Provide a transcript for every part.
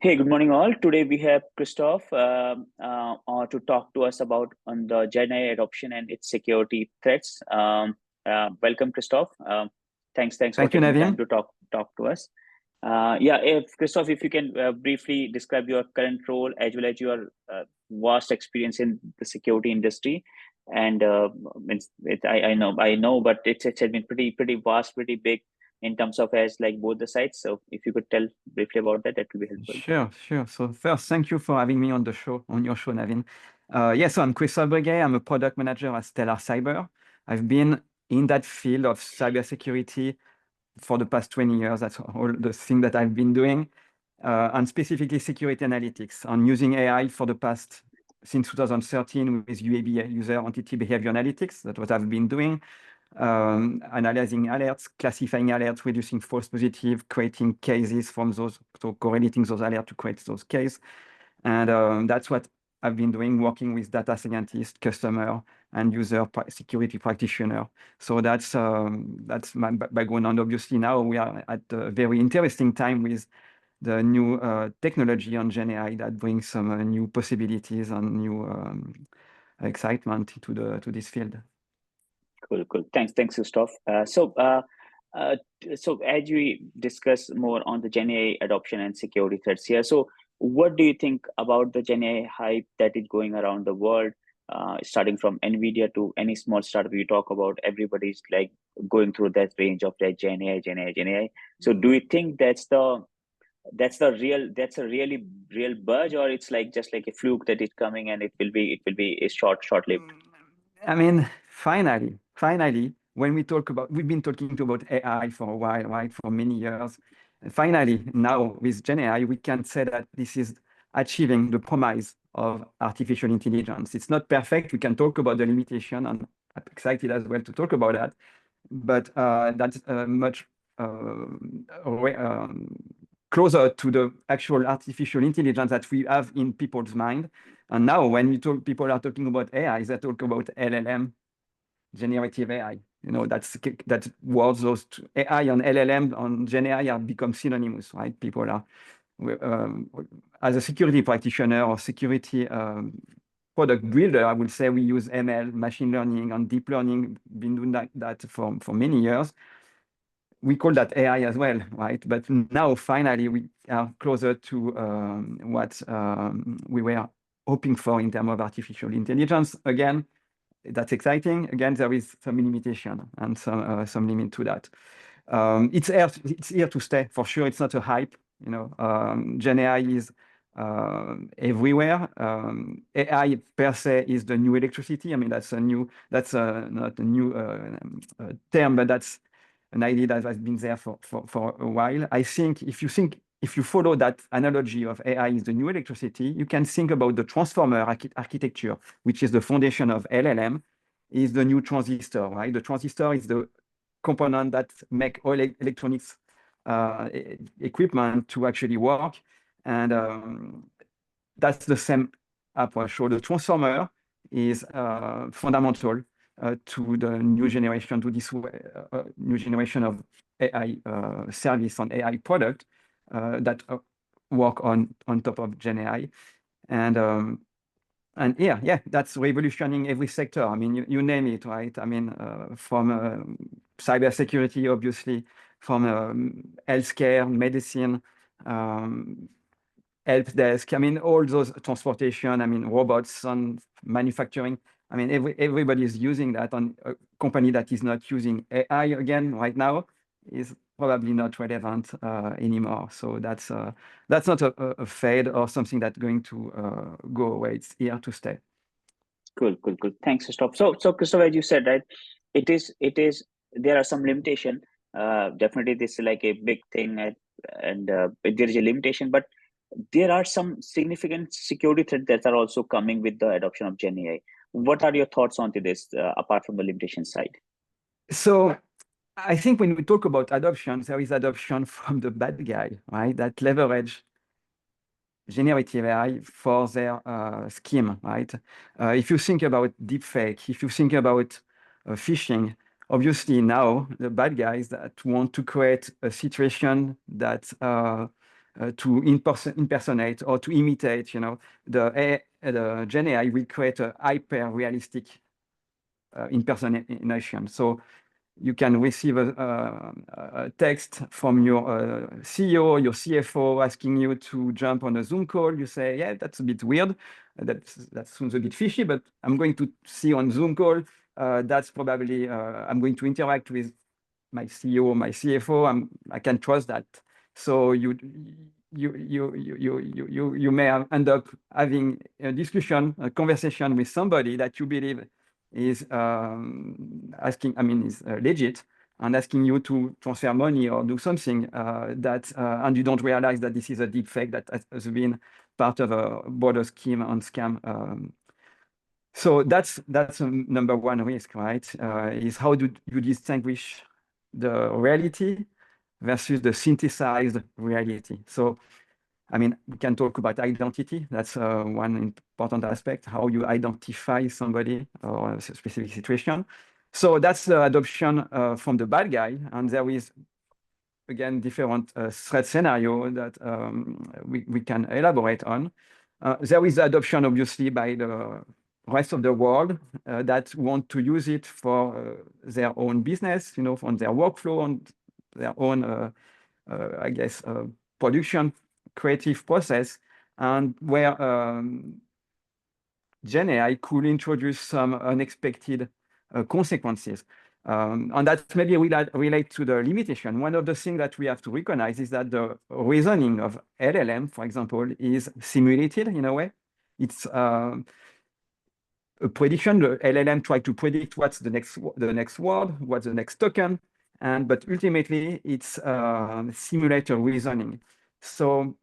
Hey, good morning, all. Today we have Christophe to talk to us about on the Gen AI adoption and its security threats. Welcome, Christophe. Thanks for Thank you, taking time Naveen. to talk to us. Yeah, if Christophe, if you can briefly describe your current role as well as your vast experience in the security industry, and I know, but it has been pretty vast, pretty big in terms of as like both the sides. So if you could tell briefly about that, that would be helpful. Sure. So first, thank you for having me on your show, Naveen. So I'm Christophe Briguet. I'm a product manager at Stellar Cyber. I've been in that field of cybersecurity for the past 20 years. That's all the thing that I've been doing, and specifically security analytics. I'm using AI since 2013 with UAB, User Entity Behavior Analytics. That's what I've been doing. Analyzing alerts, classifying alerts, reducing false positive, creating cases from those, so correlating those alerts to create those cases. And that's what I've been doing, working with data scientists, customer, and user security practitioner. So that's my background. And obviously now we are at a very interesting time with the new technology on Gen AI that brings some new possibilities and new excitement to this field. Cool. Thanks, Christophe. So as we discuss more on the Gen AI adoption and security threats here, so what do you think about the Gen AI hype that is going around the world, starting from NVIDIA to any small startup you talk about? Everybody's like going through that range of that Gen AI. So do you think that's a really real buzz, or it's like just like a fluke that is coming and it will be a short-lived? I mean, finally, when we've been talking about AI for a while, right, for many years. And finally, now with Gen AI, we can say that this is achieving the promise of artificial intelligence. It's not perfect. We can talk about the limitation, and I'm excited as well to talk about that. But that's much closer to the actual artificial intelligence that we have in people's mind. And now when people are talking about AI, they talk about LLM, generative AI. That's words, those AI and LLM and Gen AI have become synonymous, right? People are, as a security practitioner or security product builder, I would say we use ML, machine learning, and deep learning, been doing that for many years. We call that AI as well, right? But now finally we are closer to what we were hoping for in terms of artificial intelligence. Again, that's exciting. Again, there is some limitation and some limit to that. It's here to stay for sure. It's not a hype. Gen AI is everywhere. AI per se is the new electricity. I mean, that's not a new term, but that's an idea that has been there for a while. I think if you follow that analogy of AI is the new electricity, you can think about the transformer architecture, which is the foundation of LLM, is the new transistor, right? The transistor is the component that make all electronics equipment to actually work. And that's the same approach. So the transformer is fundamental to the new generation, to this new generation of AI service and AI product that work on top of Gen AI. And yeah, that's revolutioning every sector. I mean, you name it, right? I mean, from cybersecurity, obviously, from healthcare, medicine, help desk. I mean, all those transportation. I mean, robots and manufacturing. I mean, everybody is using that. And a company that is not using AI again right now is probably not relevant anymore. So that's not a fade or something that's going to go away. It's here to stay. Cool. Thanks, Christophe. So Christophe, as you said, right, it is there are some limitation. Definitely this is like a big thing, and there is a limitation, but there are some significant security threats that are also coming with the adoption of Gen AI. What are your thoughts on this, apart from the limitation side? So I think when we talk about adoption, there is adoption from the bad guy, right? That leverage generative AI for their scheme, right? If you think about deepfake, if you think about phishing, obviously now the bad guys that want to create a situation that to impersonate or to imitate, the Gen AI will create a hyper-realistic impersonation. So you can receive a text from your CEO, your CFO asking you to jump on a Zoom call. You say, yeah, that's a bit weird. That sounds a bit fishy, but I'm going to see on Zoom call. That's probably, I'm going to interact with my CEO, my CFO. I can trust that. So you may end up having a discussion, a conversation with somebody that you believe is is legit and asking you to transfer money or do something and you don't realize that this is a deep fake that has been part of a broader scheme and scam. So that's a number one risk, right? Is how do you distinguish the reality versus the synthesized reality? So, I mean, we can talk about identity. That's one important aspect, how you identify somebody or a specific situation. So that's the adoption from the bad guy. And there is, again, different threat scenario that we can elaborate on. There is adoption, obviously, by the rest of the world that want to use it for their own business, on their workflow, on their own, I guess, production, creative process, and where Gen AI could introduce some unexpected consequences. And that maybe relate to the limitation. One of the things that we have to recognize is that the reasoning of LLM, for example, is simulated in a way. It's a prediction. The LLM try to predict what's the next word, what's the next token, but ultimately it's simulator reasoning. So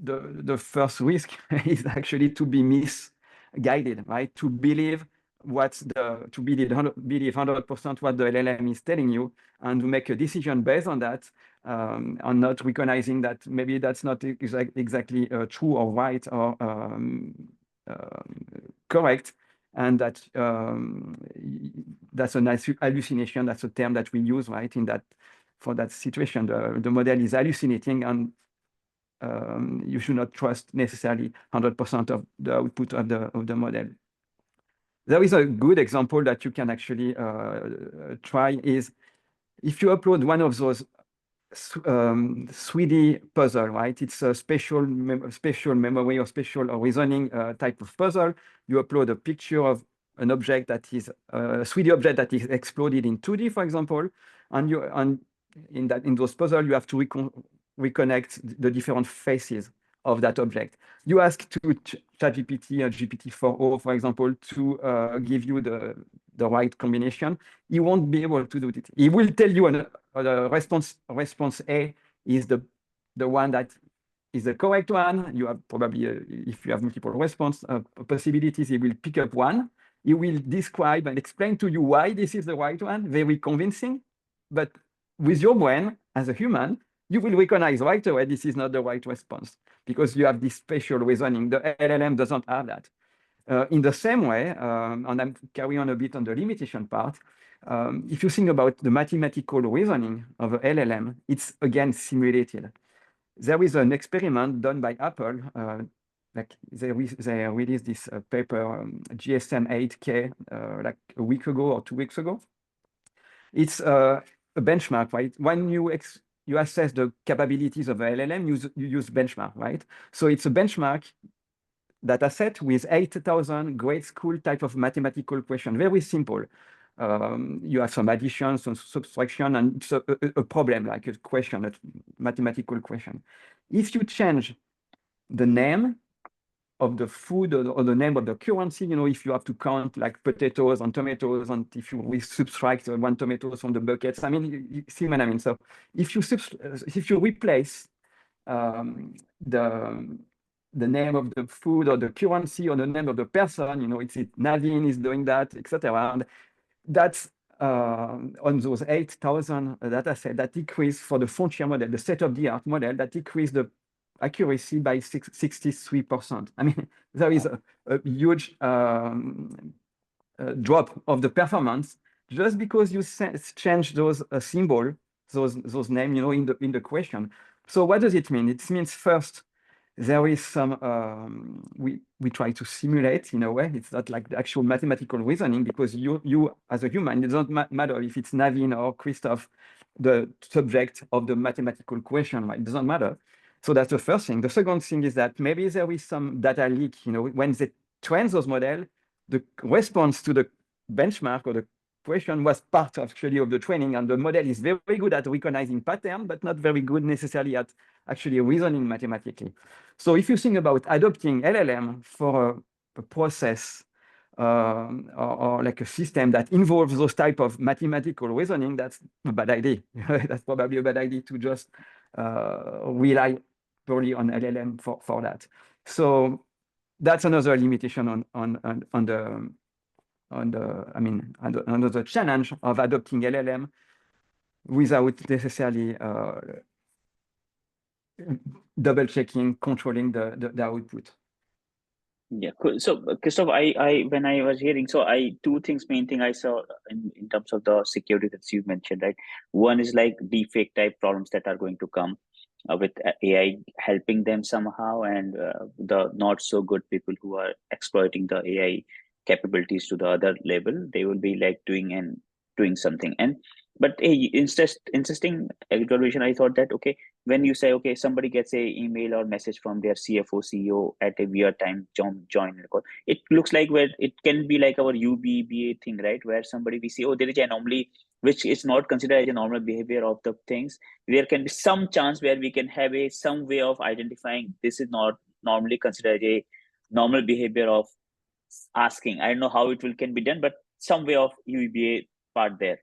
the first risk is actually to be misguided, right? To believe to believe 100% what the LLM is telling you, and to make a decision based on that, and not recognizing that maybe that's not exactly true or right or correct, and that that's a nice hallucination. That's a term that we use, right? For that situation, the model is hallucinating, and you should not trust necessarily 100% of the output of the model. There is a good example that you can actually try is if you upload one of those 3D puzzle, right? It's a special memory or special reasoning type of puzzle. You upload a picture of an object that is a 3D object that is exploded in 2D, for example, and in those puzzles you have to reconnect the different faces of that object. You ask to ChatGPT or GPT-4o, for example, to give you the right combination. He won't be able to do it. He will tell you response A is the one that is the correct one. You have probably, if you have multiple response possibilities, he will pick up one. He will describe and explain to you why this is the right one, very convincing. But with your brain, as a human, you will recognize right away this is not the right response because you have this spatial reasoning. The LLM doesn't have that. In the same way, and I'm carrying on a bit on the limitation part, if you think about the mathematical reasoning of a LLM, it's again simulated. There is an experiment done by Apple. Like they released this paper, GSM-8K, like a week ago or 2 weeks ago. It's a benchmark, right? When you assess the capabilities of a LLM, you use benchmark, right? So it's a benchmark data set with 8,000 grade school type of mathematical question. Very simple. You have some addition, some subtraction, and it's a problem, like a question, a mathematical question. If you change the name of the food or the name of the currency, if you have to count like potatoes and tomatoes, and if you subtract one tomato from the buckets, I mean, you see what I mean? So if you replace the name of the food or the currency or the name of the person, it's Naveen is doing that, etc. And that's on those 8,000 data set that decrease for the frontier model, the state-of-the-art model, that decrease the accuracy by 63%. I mean, there is a huge drop of the performance just because you change those symbol those names, you know, in the question. So what does it mean? It means first, there is some we try to simulate in a way. It's not like the actual mathematical reasoning, because you as a human, it doesn't matter if it's Naveen or Christophe, the subject of the mathematical question, right? It doesn't matter. So that's the first thing. The second thing is that maybe there is some data leak, you know, when they train those models, the response to the benchmark or the question was part actually of the training, and the model is very good at recognizing pattern, but not very good necessarily at actually reasoning mathematically. So if you think about adopting LLM for a process or like a system that involves those type of mathematical reasoning, that's a bad idea. That's probably a bad idea to just rely purely on LLM for that. So that's another limitation on the I mean, another challenge of adopting LLM without necessarily double checking, controlling the output. Yeah, cool. So, Christoph, when I was hearing, so two things, main thing I saw in terms of the security that you mentioned, right? One is like deepfake type problems that are going to come with AI helping them somehow, and the not so good people who are exploiting the AI capabilities to the other level, they will be like doing something. And but a interesting observation, I thought that okay, when you say okay, somebody gets a email or message from their CFO CEO at a weird time, join the call, it looks like where it can be like our UBBA thing, right, where somebody we see, oh, there is an anomaly which is not considered as a normal behavior of the things. There can be some chance where we can have a some way of identifying this is not normally considered a normal behavior of asking. I don't know how it will can be done, but some way of UBA part there.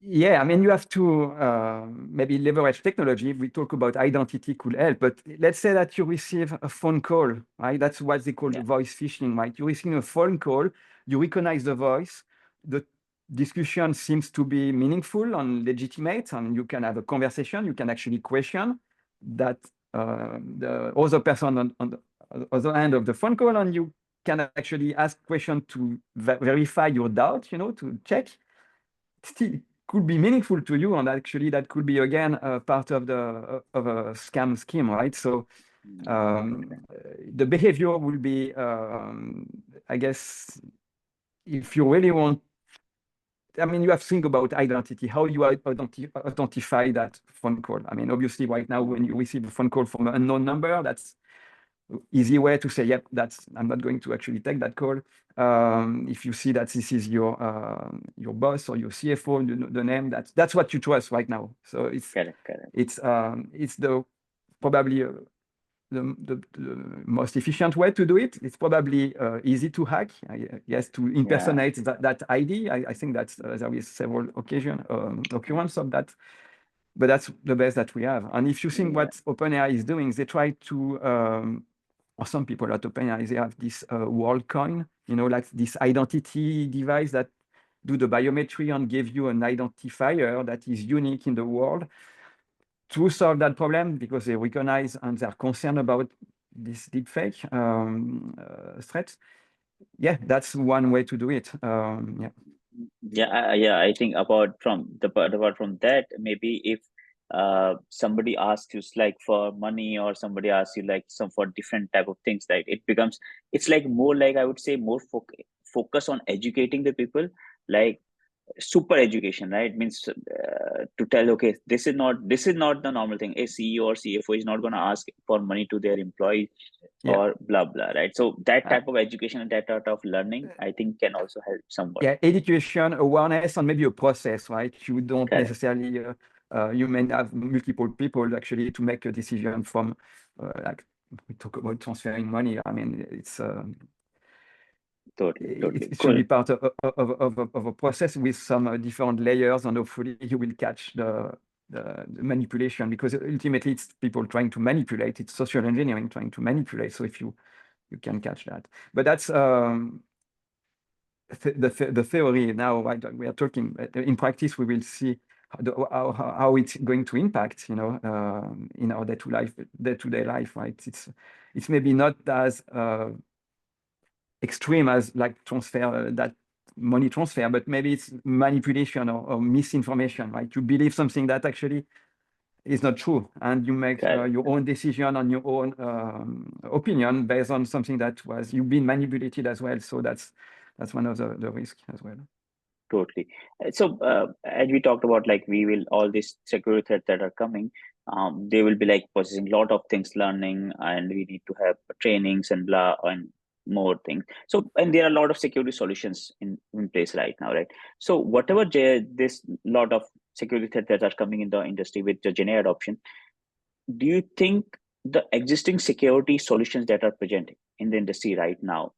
Yeah, I mean, you have to maybe leverage technology. We talk about identity could help, but let's say that you receive a phone call, right? That's what they call Yeah. voice phishing, right? You receive a phone call, you recognize the voice, the discussion seems to be meaningful and legitimate, and you can have a conversation. You can actually question that the other person on the other end of the phone call, and you can actually ask questions to verify your doubt, you know, to check. Still could be meaningful to you, and actually that could be again part of the of a scam scheme, right? So the behavior will be, I guess, if you really want, I mean, you have to think about identity, how you identify that phone call. I mean, obviously, right now, when you receive a phone call from an unknown number, that's easy way to say, yep, I'm not going to actually take that call. If you see that this is your boss or your CFO, the name, that's what you trust right now. So Correct. it's the probably the most efficient way to do it. It's probably easy to hack. Yes, to impersonate that ID. I think that's there is several occurrence of that. But that's the best that we have. And if you think what OpenAI is doing, they try to or some people at OpenAI, they have this world coin, you know, like this identity device that do the biometry and give you an identifier that is unique in the world. To solve that problem, because they recognize and they're concerned about this deepfake threats. Yeah, that's one way to do it. I think apart from that, maybe if somebody asks you like for money, or somebody asks you like some for different type of things, like it's like more like, I would say, more focus on educating the people, like super education, right? Means to tell, okay, this is not the normal thing. A CEO or CFO is not going to ask for money to their employees or blah blah, right? So that type of education and that type of learning, I think, can also help somewhat. Yeah, education, awareness, and maybe a process, right? You don't Correct. necessarily you may have multiple people actually to make a decision from like we talk about transferring money. I mean, Totally it should cool. be part of a process with some different layers, and hopefully you will catch the manipulation, because ultimately it's people trying to manipulate. It's social engineering trying to manipulate. So if you can catch that, but that's the theory now, right? We are talking in practice. We will see how it's going to impact, you know, in our day-to-day life, right? It's maybe not as extreme as like transfer that money transfer, but maybe it's manipulation or misinformation, right? You believe something that actually is not true, and you make your own decision on your own opinion based on something that was you've been manipulated as well. So that's one of the risks as well. Totally. So, as we talked about, like we will all these security threats that are coming, they will be like processing a lot of things, learning, and we need to have trainings and blah and more things. So, and there are a lot of security solutions in place right now, right? So, whatever this lot of security threats that are coming in the industry with the GenAI adoption, do you think the existing security solutions that are present in the industry right now,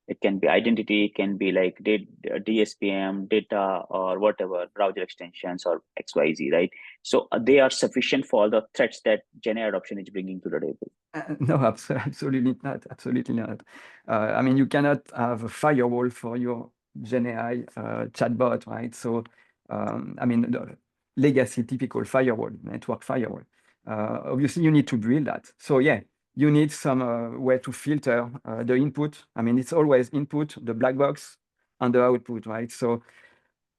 it can be identity, it can be like DSPM, data, or whatever, browser extensions or XYZ, right? So they are sufficient for the threats that GenAI adoption is bringing to the table. No, absolutely not. Absolutely not. I mean, you cannot have a firewall for your GenAI chatbot, right? So, I mean, the legacy typical firewall, network firewall. Obviously, you need to build that. So, yeah, you need some way to filter the input. I mean, it's always input, the black box, and the output, right? So,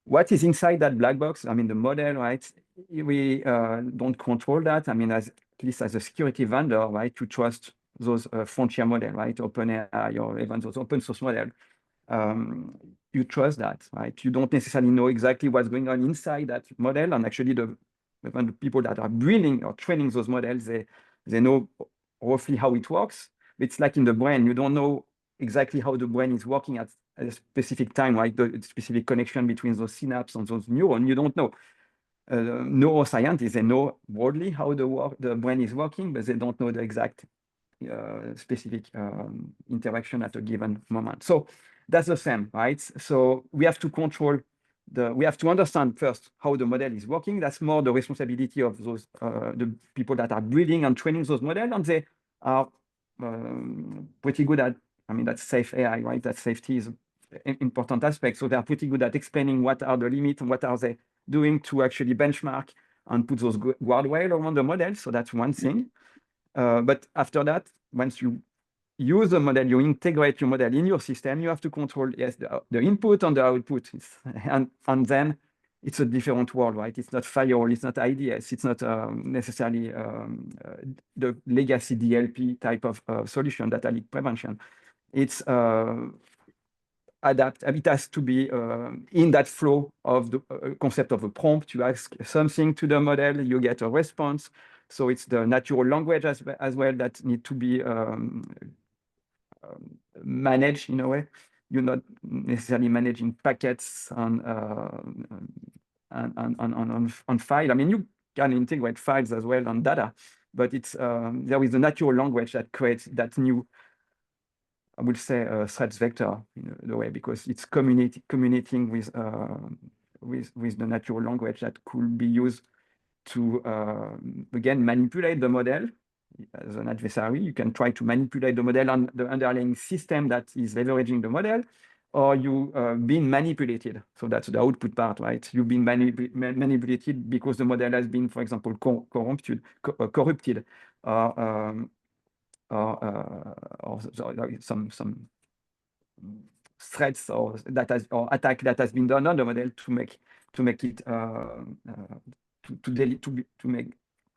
what is inside that black box? I mean, the model, right? We don't control that. I mean, at least as a security vendor, right? To trust those frontier model, right? OpenAI or even those open source model. You trust that, right? You don't necessarily know exactly what's going on inside that model. And actually, even the people that are building or training those models, they know roughly how it works. It's like in the brain. You don't know exactly how the brain is working at a specific time, right? The specific connection between those synapses and those neurons, you don't know. Neuroscientists, they know broadly how the brain is working, but they don't know the exact specific interaction at a given moment. So that's the same, right? So we have to control we have to understand first how the model is working. That's more the responsibility of those the people that are building and training those models, and they are pretty good at. I mean, that's safe AI, right? That safety is an important aspect. So they are pretty good at explaining what are the limits and what are they doing to actually benchmark and put those guardrails around the model. So that's one thing. But after that, once you use the model, you integrate your model in your system, you have to control, yes, the input and the output. And then it's a different world, right? It's not firewall, it's not IDS, it's not necessarily the legacy DLP type of solution, data leak prevention. It's it has to be in that flow of the concept of a prompt. You ask something to the model, you get a response. So it's the natural language as well that need to be managed in a way. You're not necessarily managing packets on file. I mean, you can integrate files as well on data, but it's there is a natural language that creates that new, I would say, threats vector in the way, because it's communicating with the natural language that could be used to again manipulate the model as an adversary. You can try to manipulate the model on the underlying system that is leveraging the model, or you being manipulated. So that's the output part, right? You've been manipulated because the model has been, for example, corrupted, or some threats or attack that has been done on the model to make it to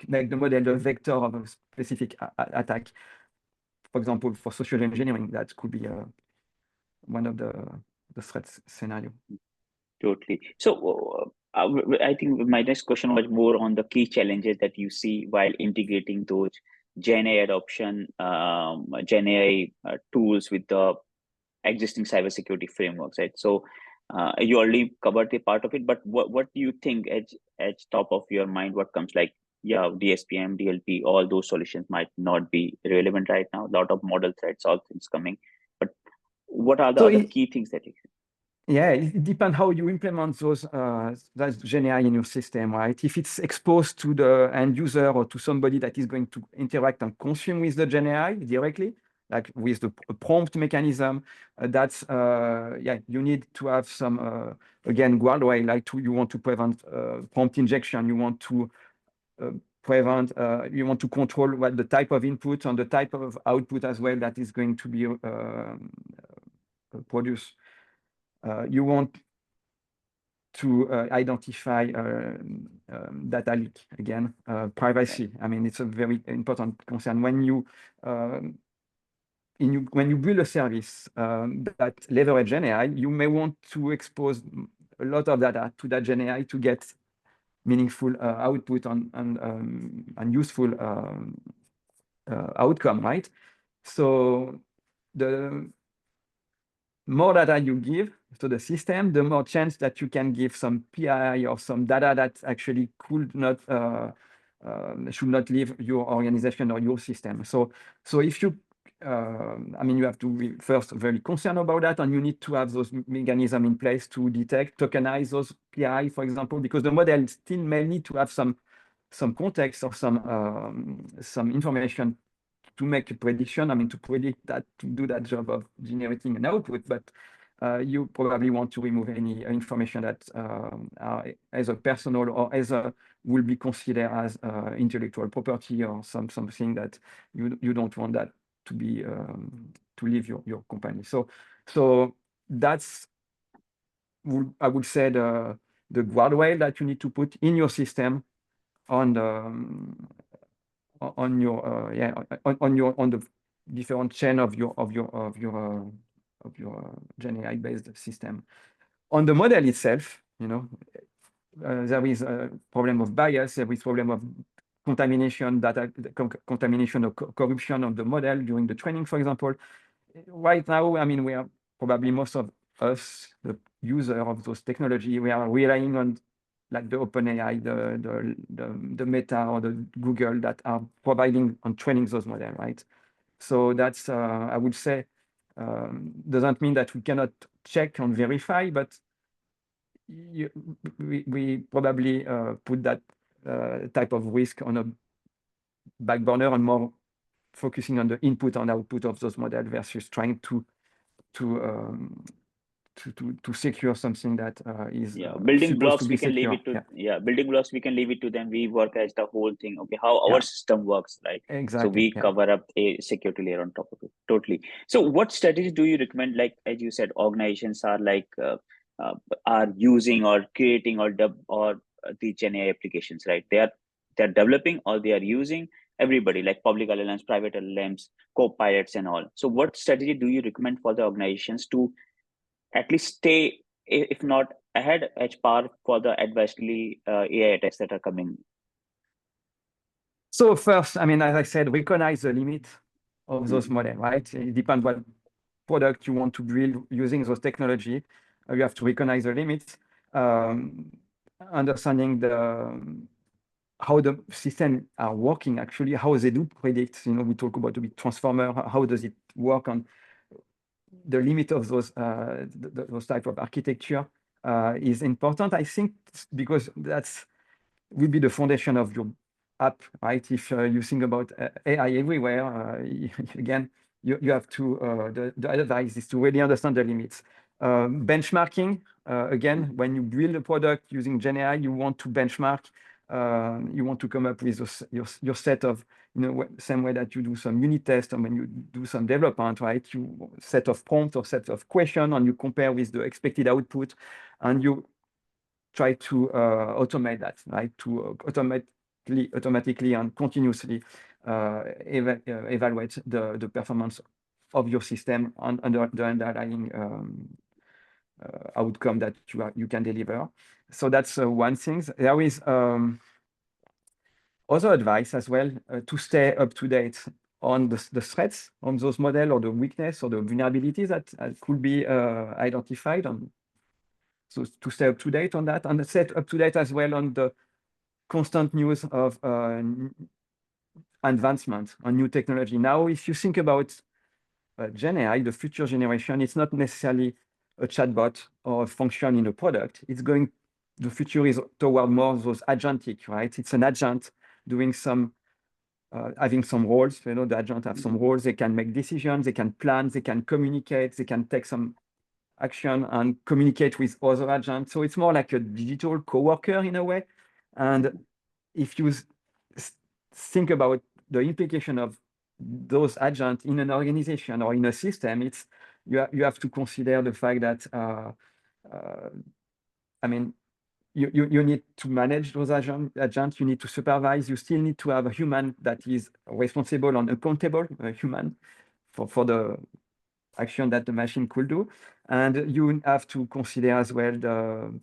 make the model the vector of a specific attack. For example, for social engineering, that could be one of the threats scenario. Totally. So I think my next question was more on the key challenges that you see while integrating those GenAI adoption, GenAI tools with the existing cybersecurity frameworks, right? So you already covered the part of it, but what do you think at top of your mind? What comes like, yeah, DSPM, DLP, all those solutions might not be relevant right now. A lot of model threats, all things coming, but what are the So other key things that you? Yeah, it depends how you implement those that GenAI in your system, right? If it's exposed to the end user or to somebody that is going to interact and consume with the GenAI directly, like with the prompt mechanism, yeah, you need to have some again guardrail, like you want to prevent prompt injection, you want to you want to control what the type of input and the type of output as well that is going to be produced. You want to identify data leak again, privacy. I mean, it's a very important concern when you when you build a service that leverage GenAI, you may want to expose a lot of data to that GenAI to get meaningful output and useful outcome, right? So the more data you give to the system, the more chance that you can give some PI or some data that actually could not should not leave your organization or your system. So if you I mean, you have to be first very concerned about that, and you need to have those mechanisms in place to detect, tokenize those PI, for example, because the model still may need to have some context or some information to make a prediction. I mean, to predict that, to do that job of generating an output, but you probably want to remove any information that as a personal or as a will be considered as intellectual property or something that you don't want that to be to leave your company. So that's I would say the guardrail that you need to put in your system on the different chain of your GenAI based system. On the model itself, there is a problem of bias, there is problem of contamination, data contamination or corruption of the model during the training, for example. Right now, I mean, we are probably most of us, the user of those technology, we are relying on like the OpenAI, the Meta or the Google that are providing on training those models, right? So that's, I would say, doesn't mean that we cannot check and verify, but we probably put that type of risk on a back burner and more focusing on the input and output of those models versus trying to secure something that is building supposed blocks to be we can leave secure. it to building blocks we can leave it to them. We work as the whole thing, okay, how our system works, right? So Exactly. we cover up a security layer on top of it. Totally. So what strategies do you recommend, like as you said, organizations are like are using or creating or the GenAI applications, right? They're developing or they are using, everybody, like public LLMs, private LLMs, co-pilots and all. So what strategy do you recommend for the organizations to at least stay, if not ahead, edge par for the adversely AI attacks that are coming? So first, I mean, as I said, recognize the limit of those models, right? It depends what product you want to build using those technology. You have to recognize the limits, understanding how the system are working, actually, how they do predict. We talk about the big transformer, how does it work on the limit of those type of architecture is important, I think, because that's will be the foundation of your app, right? If you think about AI everywhere, again, you have to, the advice is to really understand the limits. Benchmarking, again, when you build a product using GenAI, you want to benchmark, you want to come up with your set of, same way that you do some unit test and when you do some development, right? You set of prompts or set of questions and you compare with the expected output and you try to automate that, right? To automatically and continuously evaluate the performance of your system and the underlying outcome that you can deliver. So that's one thing. There is other advice as well to stay up to date on the threats on those models or the weakness or the vulnerabilities that could be identified. So to stay up to date on that and stay up to date as well on the constant news of advancement on new technology. Now, if you think about GenAI, the future generation, it's not necessarily a chatbot or a function in a product. The future is toward more those agentic, right? It's an agent doing having some roles. The agent have some roles. They can make decisions, they can plan, they can communicate, they can take some action and communicate with other agents. So it's more like a digital coworker in a way. And if you think about the implication of those agents in an organization or in a system, you have to consider the fact that I mean, you need to manage those agents, you need to supervise, you still need to have a human that is responsible and accountable, a human, for the action that the machine could do. And you have to consider as well the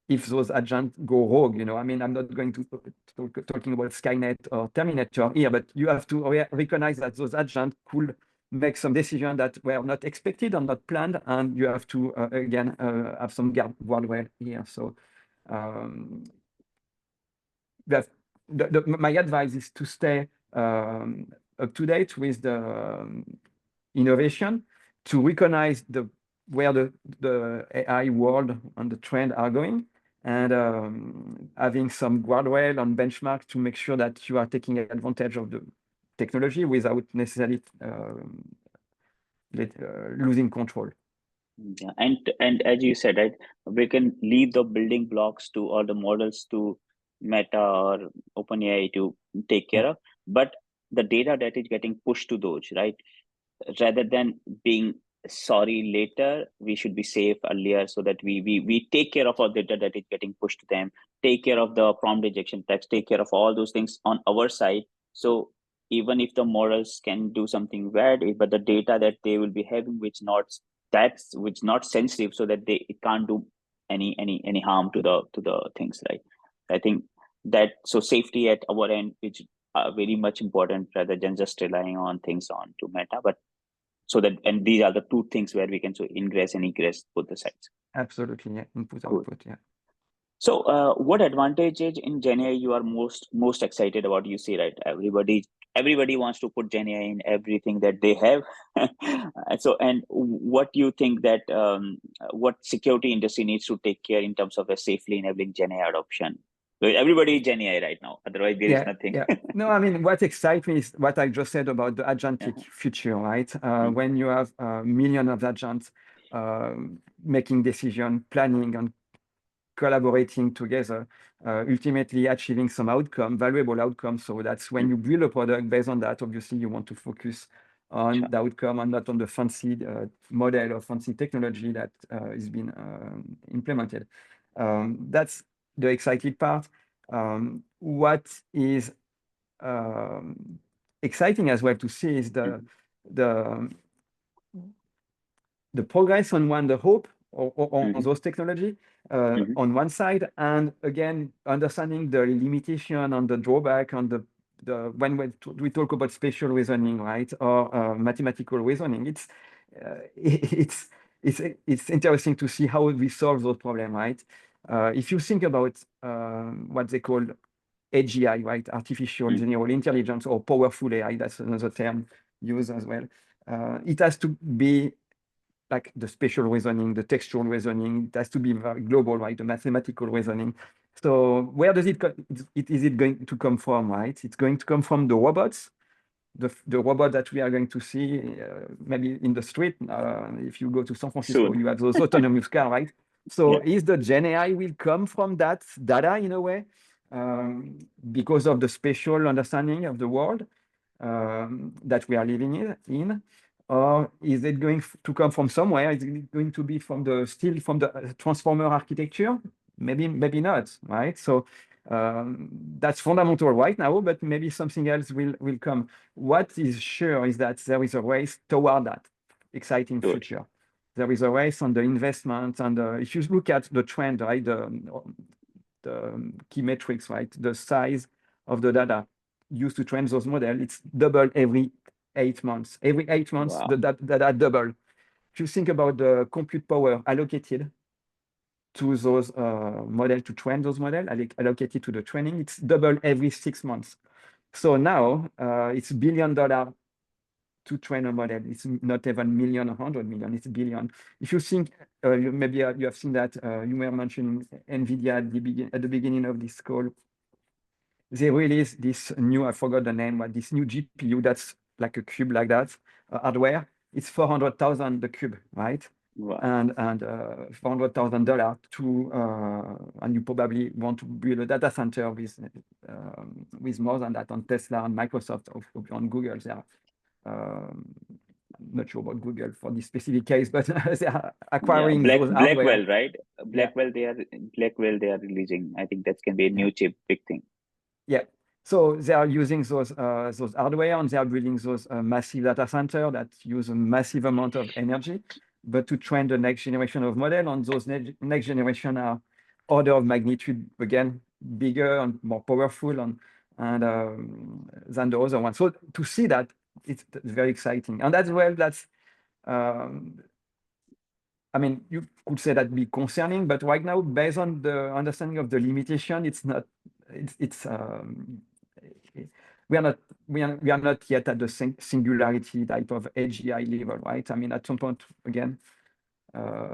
if those agents go rogue, you know, I mean, I'm not going to talking about Skynet or Terminator here, but you have to recognize that those agents could make some decisions that were not expected or not planned, and you have to again have some guardrail here. So that my advice is to stay up to date with the innovation, to recognize where the AI world and the trend are going, and having some guardrail and benchmark to make sure that you are taking advantage of the technology without necessarily losing control. Yeah, and as you said, right, we can leave the building blocks to all the models to Meta or OpenAI to take care Yeah, of, but the data that is getting pushed to those, right? Rather than being sorry later, we should be safe earlier so that we take care of all data that is getting pushed to them, take care of the prompt injection text, take care of all those things on our side. So even if the models can do something bad, but the data that they will be having, which not sensitive, so that it can't do any harm to the things, right? I think that, so safety at our end is very much important, rather than just relying on things on to Meta, but so that, and these are the two things where we can so ingress and egress both the sides. absolutely. Yeah, input, Cool. output. Yeah. So what advantages in GenAI you are most excited about? You see, right, everybody wants to put GenAI in everything that they have. So, and what do you think that what security industry needs to take care in terms of a safely enabling GenAI adoption? Well, everybody is GenAI right now, otherwise there is Yeah, nothing. yeah. No, I mean, what excites me is what I just said about the agentic Uh-huh. future, right? Mm. When you have millions of agents uh, making decision, planning, and collaborating together, ultimately achieving some outcome, valuable outcome. So that's when Mm. you build a product based on that. Obviously, you want to focus on Sure. the outcome and not on the fancy model or fancy technology that is being implemented. That's the exciting part. What is exciting as well to see is Mm. the the progress on the hope on Mhm. those technology Mhm. on one side, and again understanding the limitation and the drawback on the when we talk about spatial reasoning, right, or mathematical reasoning, it's it's interesting to see how we solve those problems, right? If you think about what they call AGI, right, artificial Mm. general intelligence, or powerful AI, that's another term used as well. It has to be like the spatial reasoning, the textual reasoning. It has to be very global, right? The mathematical reasoning. So where does is it going to come from, right? It's going to come from the robots, the robot that we are going to see maybe in the street. If you go to San Francisco, Soon. you have those autonomous cars, right? So Yeah. is the Gen AI will come from that data in a way, because of the spatial understanding of the world that we are living in, or is it going to come from somewhere? Is it going to be still from the transformer architecture? Maybe not, right? So that's fundamental right now, but maybe something else will come. What is sure is that there is a race toward that exciting Sure. future. There is a race on the investment, and if you look at the trend, right, the key metrics, right, the size of the data used to train those models, it's double every 8 months. Every 8 months, the Wow. data double. If you think about the compute power allocated to those models, to train those models, allocated to the training, it's double every 6 months. So now it's $1 billion to train a model. It's not even million or 100 million, it's billion. If you think, maybe you have seen that, you were mentioning NVIDIA at the beginning of this call. They released this new, I forgot the name, but this new GPU that's like a cube like that, hardware. It's 400,000 the cube, right? Wow. And $400,000 to, and you probably want to build a data center with more than that on Tesla and Microsoft, on Google. There, not sure about Google for this specific case, but they are Yeah, acquiring those hardware. Blackwell, right? Yeah. Blackwell they are releasing. I think that can be a new chip, big thing. Yeah. So they are using those hardware, and they are building those massive data center that use a massive amount of energy. But to train the next generation of model, and those next generation are order of magnitude again bigger and more powerful and than the other one. So to see that, it's very exciting, and as well that's. I mean, you could say that be concerning, but right now, based on the understanding of the limitation, it's not. We are not yet at the singularity type of AGI level, right? I mean, at some point, again,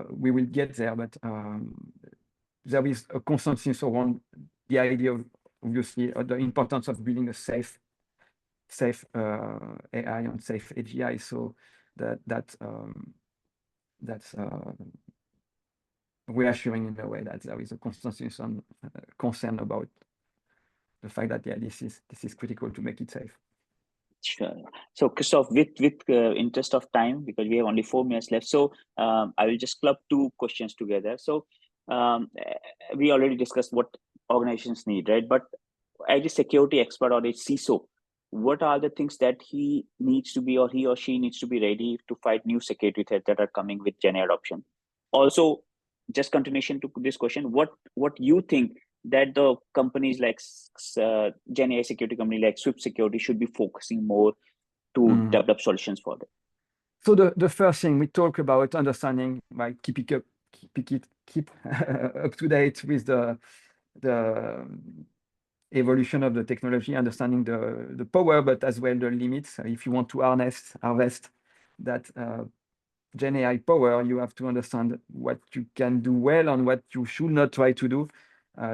we will get there, but there is a consensus around the idea of, obviously, the importance of building a safe AI and safe AGI. So that's reassuring in a way that there is a consensus and concern about the fact that this is critical to make it safe. Sure. So Christophe, with interest of time, because we have only 4 minutes left, so I will just club 2 questions together. So we already discussed what organizations need, right? But as a security expert or a CISO, what are the things that he needs to be, or he or she needs to be ready to fight new security threats that are coming with GenAI adoption? Also, just continuation to this question, what you think that the companies like GenAI security company like Swift Security should be focusing more to develop solutions for them? So the first thing we talk about understanding, like keep up to date with the evolution of the technology, understanding the power, but as well the limits. If you want to harvest that Gen AI power, you have to understand what you can do well and what you should not try to do.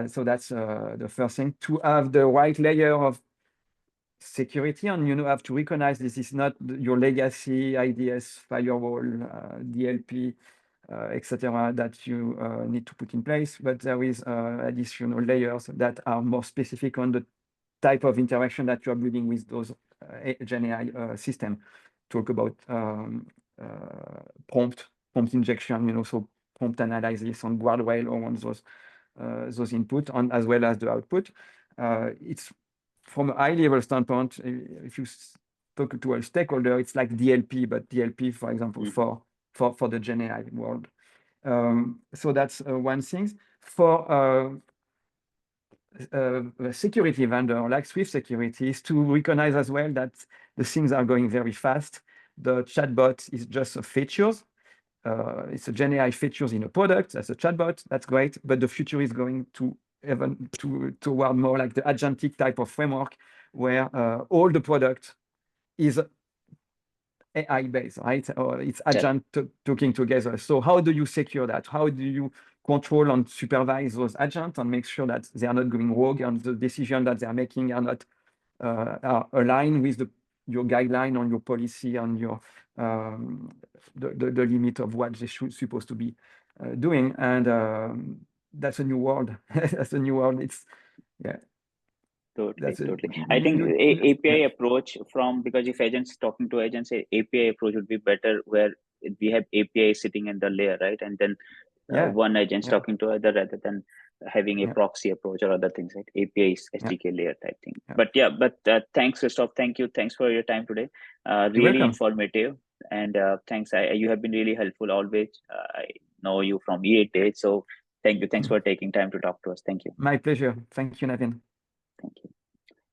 So that's the first thing. To have the right layer of security, and you have to recognize this is not your legacy IDS firewall, DLP, etc. that you need to put in place, but there is additional layers that are more specific on the type of interaction that you are building with those Gen AI system. Talk about prompt injection, so prompt analysis on guardrail or on those input, on as well as the output. It's from a high-level standpoint, if you talk to a stakeholder, it's like DLP, but DLP, for example, for the Gen AI world. So that's one thing. For a security vendor like Swift Security is to recognize as well that the things are going very fast. The chatbot is just a features. It's a Gen AI features in a product. That's a chatbot. That's great. But the future is going to toward more like the agentic type of framework where all the product is AI based, right? Or it's agent talking together. So how do you secure that? How do you control and supervise those agents and make sure that they are not going rogue and the decision that they are making are not are aligned with your guideline on your policy and your the limit of what they should supposed to be doing? And that's a new world. That's a new world. It's Totally. I think API approach because if agents talking to agents, API approach would be better, where we have API sitting in the layer, right? And then one agent talking to other, rather than having a proxy approach or other things, right? API is SDK layer type thing. But thanks, Christophe. Thanks for your time today. Really informative, and thanks. You have been really helpful always. I know you from E8 days, so thank you. Thanks for taking time to talk to us. Thank you. My pleasure. Thank you, Naveen. Thank you.